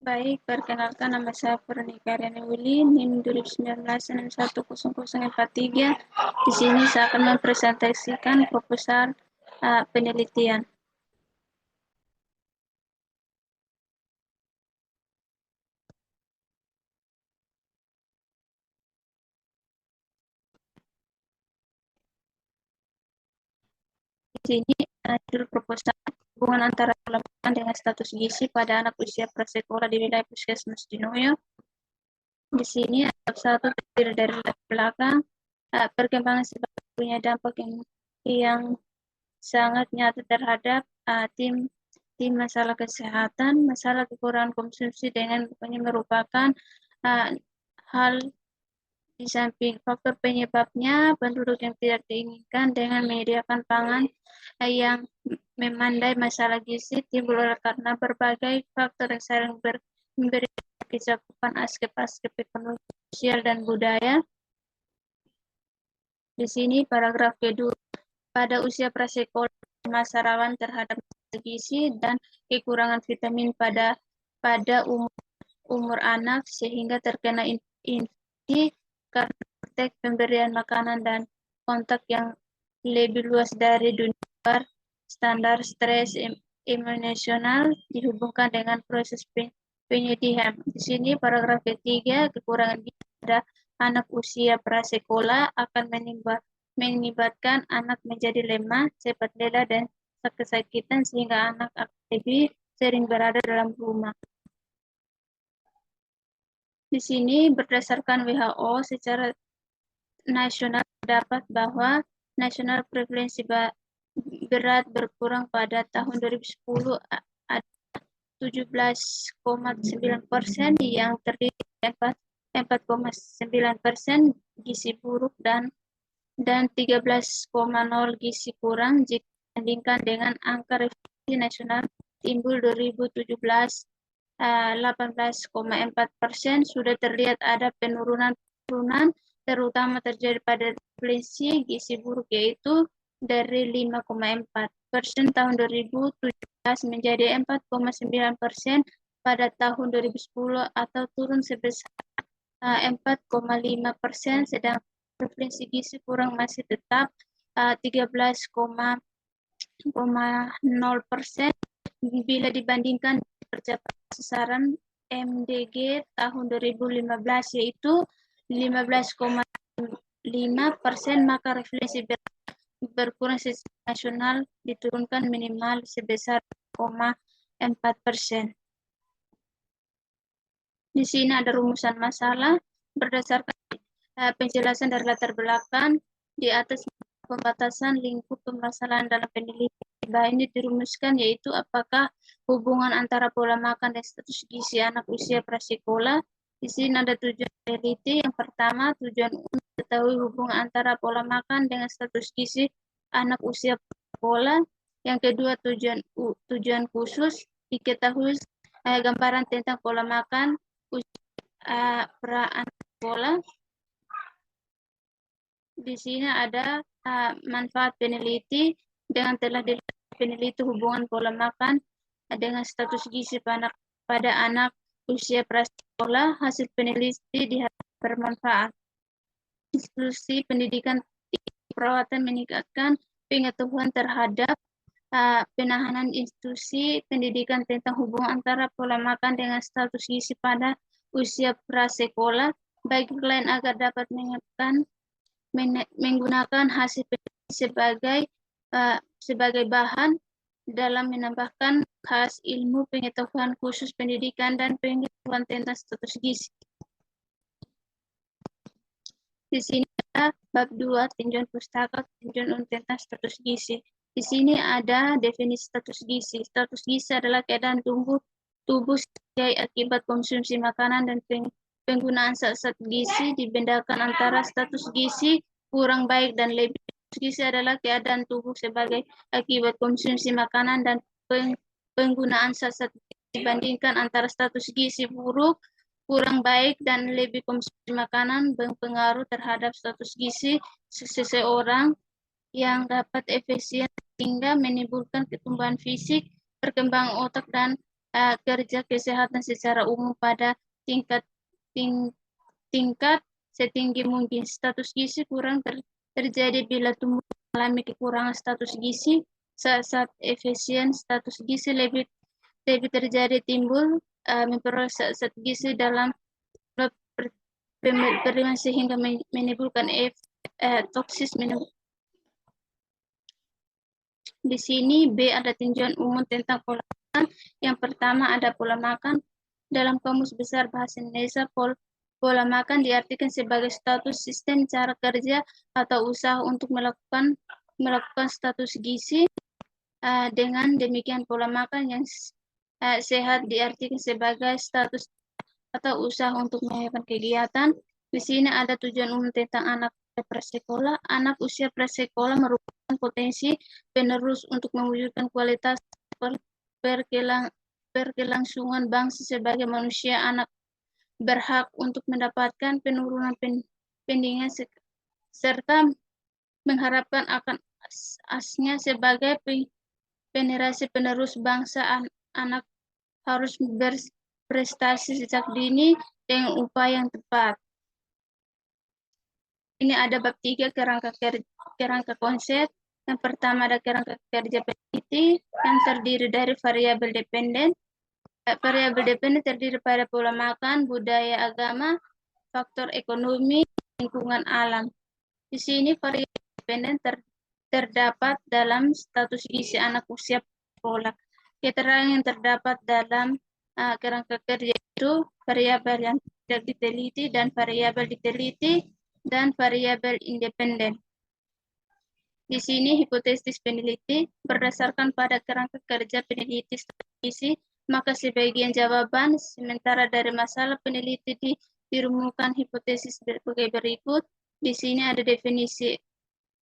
Baik, perkenalkan nama saya Veronica Riani Willy, NIM 2019-610043. Di sini saya akan mempresentasikan proposal penelitian. Di sini judul proposal hubungan antara pola makan dengan status gizi pada anak usia prasekolah di wilayah Puskesmas Dinoyo. Di sini bab 1 terdiri dari belakang, perkembangan sebab punya dampak yang sangat nyata terhadap tim masalah kesehatan, masalah kekurangan konsumsi dengan merupakan hal di samping faktor penyebabnya, penduduk yang tidak diinginkan dengan menyediakan pangan yang memandai masalah gizi timbul karena berbagai faktor yang saling memberi kecakupan aspek-aspek ekonomi, sosial, dan budaya. Di sini paragraf kedua, pada usia prasekolah masa rawan terhadap gizi dan kekurangan vitamin pada umur anak sehingga terkena infeksi karena praktek pemberian makanan dan kontak yang lebih luas dari dunia luar. Standar stres emosional dihubungkan dengan proses penyedihan. Di sini paragraf ketiga, kekurangan gizi pada anak usia prasekolah akan menyebabkan anak menjadi lemah, cepat lelah, dan kesakitan sehingga anak akan lebih sering berada dalam rumah. Di sini berdasarkan WHO secara nasional terdapat bahwa nasional prevalensi berat berkurang pada tahun 2010 ada 17,9% yang terdiri dari 4,9% gizi buruk dan 13,0 gizi kurang jika dibandingkan dengan angka referensi nasional timbul 2017 18,4%. Sudah terlihat ada penurunan terutama terjadi pada referensi gizi buruk yaitu dari 5,4% tahun 2017 menjadi 4,9% pada tahun 2010 atau turun sebesar 4,5%, sedang referensi gizi kurang masih tetap 13,0% bila dibandingkan tercapai sasaran MDG tahun 2015 yaitu 15,5%, maka referensi berkurang secara nasional diturunkan minimal sebesar 0,4%. Di sini ada rumusan masalah berdasarkan penjelasan dari latar belakang di atas. Pembatasan lingkup permasalahan dalam penelitian ini dirumuskan yaitu apakah hubungan antara pola makan dan status gizi anak usia prasekolah. Di sini ada tujuan peneliti. Yang pertama, tujuan untuk mengetahui hubungan antara pola makan dengan status gizi anak usia prasekolah. Yang kedua, tujuan khusus diketahui gambaran tentang pola makan pra anak sekolah. Di sini ada manfaat peneliti dengan telah dilihat peneliti hubungan pola makan dengan status gizi pada anak usia prasekolah. Hasil peneliti diharapkan bermanfaat. Institusi pendidikan perawatan meningkatkan pengetahuan terhadap penahanan institusi pendidikan tentang hubungan antara pola makan dengan status gizi pada usia prasekolah bagi klien agar dapat menggunakan hasil penelitian sebagai bahan dalam menambahkan khas ilmu pengetahuan khusus pendidikan dan pengetahuan tentang status gizi. Di sini ada bab 2 tinjauan pustaka tinjauan tentang status gizi. Di sini ada definisi status gizi. Status gizi adalah keadaan tubuh sebagai akibat konsumsi makanan dan penggunaan zat-zat gizi. Dibedakan antara status gizi kurang baik dan lebih. Status gizi adalah keadaan tubuh sebagai akibat konsumsi makanan dan penggunaan zat-zat gizi. Dibandingkan antara status gizi buruk, kurang baik, dan lebih konsumsi makanan berpengaruh terhadap status gizi seseorang yang dapat efisien sehingga menimbulkan pertumbuhan fisik, perkembangan otak, dan kerja kesehatan secara umum pada tingkat setinggi mungkin. Status gizi kurang terjadi bila tumbuh mengalami kekurangan status gizi. Saat efisien status gizi lebih terjadi timbul memperoleh zat gizi dalam berlebihan sehingga menimbulkan toksis. Di sini B ada tinjauan umum tentang pola makan. Yang pertama ada pola makan. Dalam Kamus Besar Bahasa Indonesia, pola makan diartikan sebagai status sistem cara kerja atau usaha untuk melakukan status gizi. Dengan demikian pola makan yang sehat diartikan sebagai status atau usaha untuk melakukan kegiatan. Di sini ada tujuan umum tentang anak prasekolah. Anak usia prasekolah merupakan potensi penerus untuk mewujudkan kualitas berkelangsungan bangsa sebagai manusia. Anak berhak untuk mendapatkan penurunan pendidikan serta mengharapkan akan asnya sebagai generasi penerus bangsa. Anak harus berprestasi sejak dini dengan upaya yang tepat. Ini ada bab 3 kerangka konsep. Yang pertama ada kerangka kerja peneliti yang terdiri dari variabel dependen. Variabel dependen terdiri pada pola makan, budaya, agama, faktor ekonomi, lingkungan alam. Di sini variabel dependen terdapat dalam status gizi anak usia sekolah. Keterangan yang terdapat dalam kerangka kerja itu variabel yang tidak diteliti dan variabel diteliti dan variabel independen. Di sini hipotesis peneliti berdasarkan pada kerangka kerja peneliti gizi, maka sebagian jawaban sementara dari masalah peneliti dirumuskan hipotesis sebagai berikut. Di sini ada definisi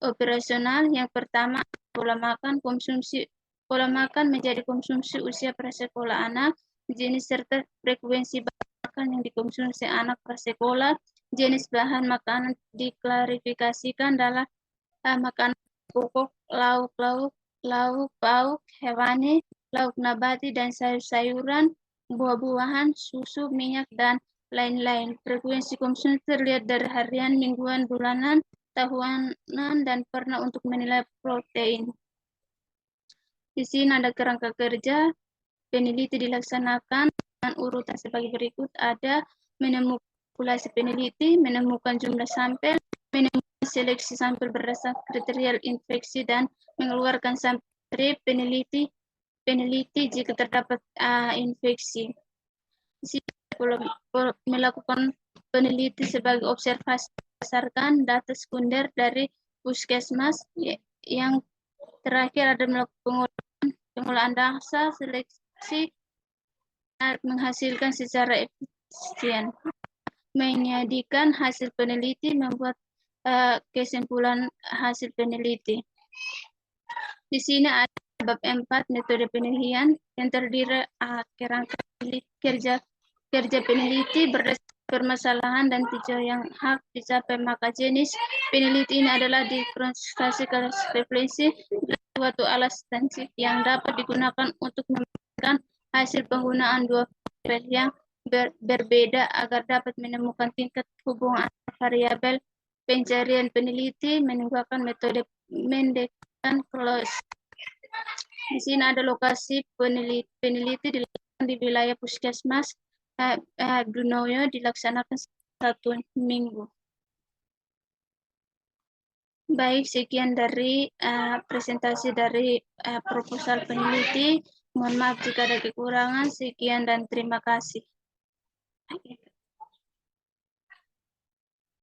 operasional. Yang pertama, pola makan konsumsi. Pola makan menjadi konsumsi usia prasekolah anak, jenis serta frekuensi makan yang dikonsumsi anak prasekolah, jenis bahan makanan diklarifikasikan dalam makanan pokok, lauk pauk, hewani, lauk nabati dan sayur-sayuran, buah-buahan, susu, minyak, dan lain-lain. Frekuensi konsumsi terlihat dari harian, mingguan, bulanan, tahunan, dan pernah untuk menilai protein. Di sini ada kerangka kerja peneliti dilaksanakan dengan urutan sebagai berikut. Ada menemukan populasi peneliti, menemukan jumlah sampel, menemukan seleksi sampel berdasarkan kriteria infeksi, dan mengeluarkan sampel peneliti jika terdapat infeksi. Di sini melakukan peneliti sebagai observasi berdasarkan data sekunder dari puskesmas. Yang terakhir ada melakukan pengolahan data seleksi menghasilkan secara efisien. Menyajikan hasil peneliti, membuat kesimpulan hasil peneliti. Di sini ada bab 4 metode penelitian yang terdiri kerangka kerja peneliti berdasarkan permasalahan dan tujuan yang hak dicapai, maka jenis peneliti ini adalah diklasifikasi referensi suatu alat statistik yang dapat digunakan untuk memberikan hasil penggunaan dua variabel yang berbeda agar dapat menemukan tingkat hubungan variabel. Pencarian peneliti menggunakan metode mendekatan close. Di sini ada lokasi peneliti dilakukan di wilayah puskesmas Dunoyo, dilaksanakan 1 minggu. Baik, sekian dari presentasi dari proposal peneliti. Mohon maaf jika ada kekurangan. Sekian dan terima kasih.